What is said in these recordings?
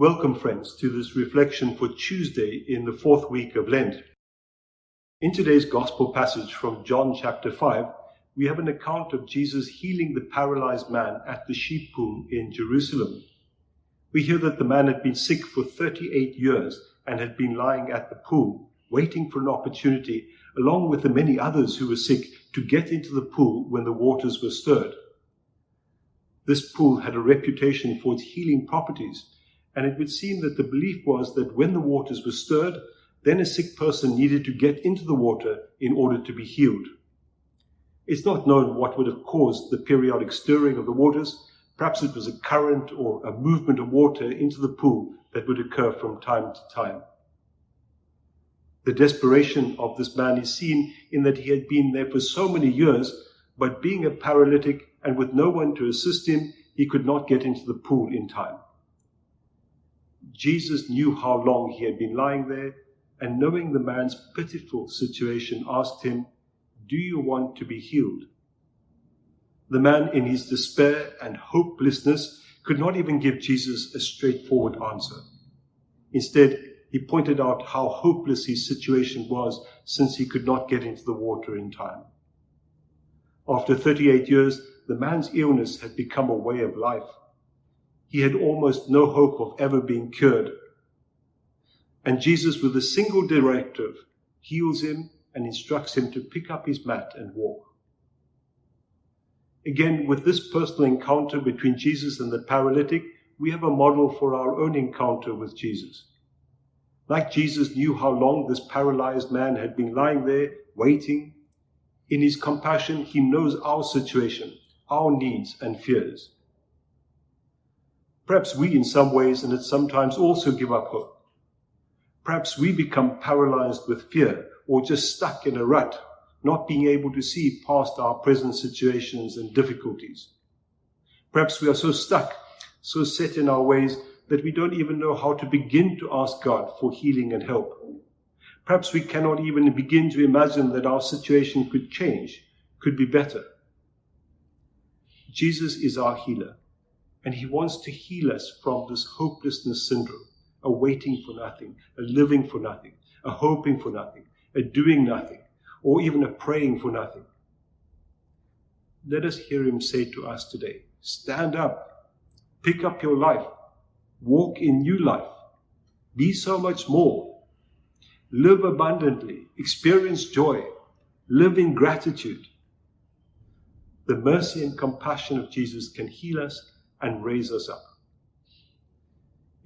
Welcome, friends, to this reflection for Tuesday in the fourth week of Lent. In today's Gospel passage from John chapter 5, we have an account of Jesus healing the paralyzed man at the sheep pool in Jerusalem. We hear that the man had been sick for 38 years and had been lying at the pool, waiting for an opportunity, along with the many others who were sick, to get into the pool when the waters were stirred. This pool had a reputation for its healing properties, and it would seem that the belief was that when the waters were stirred, then a sick person needed to get into the water in order to be healed. It's not known what would have caused the periodic stirring of the waters. Perhaps it was a current or a movement of water into the pool that would occur from time to time. The desperation of this man is seen in that he had been there for so many years, but being a paralytic and with no one to assist him, he could not get into the pool in time. Jesus knew how long he had been lying there, and knowing the man's pitiful situation, asked him, "Do you want to be healed?" The man, in his despair and hopelessness, could not even give Jesus a straightforward answer. Instead, he pointed out how hopeless his situation was, since he could not get into the water in time. After 38 years, the man's illness had become a way of life. He had almost no hope of ever being cured. And Jesus, with a single directive, heals him and instructs him to pick up his mat and walk. Again, with this personal encounter between Jesus and the paralytic, we have a model for our own encounter with Jesus. Like Jesus knew how long this paralyzed man had been lying there, waiting, in his compassion, he knows our situation, our needs and fears. Perhaps we, in some ways and at some times, also give up hope. Perhaps we become paralyzed with fear or just stuck in a rut, not being able to see past our present situations and difficulties. Perhaps we are so stuck, so set in our ways, that we don't even know how to begin to ask God for healing and help. Perhaps we cannot even begin to imagine that our situation could change, could be better. Jesus is our healer, and he wants to heal us from this hopelessness syndrome, a waiting for nothing, a living for nothing, a hoping for nothing, a doing nothing, or even a praying for nothing. Let us hear him say to us today, stand up, pick up your life, walk in new life, be so much more, live abundantly, experience joy, live in gratitude. The mercy and compassion of Jesus can heal us and raise us up.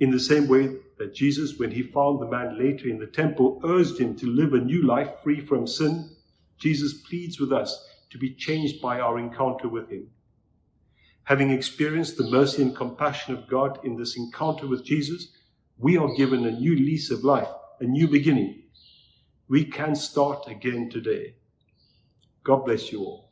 In the same way that Jesus, when he found the man later in the temple, urged him to live a new life free from sin, Jesus pleads with us to be changed by our encounter with him. Having experienced the mercy and compassion of God in this encounter with Jesus, we are given a new lease of life, a new beginning. We can start again today. God bless you all.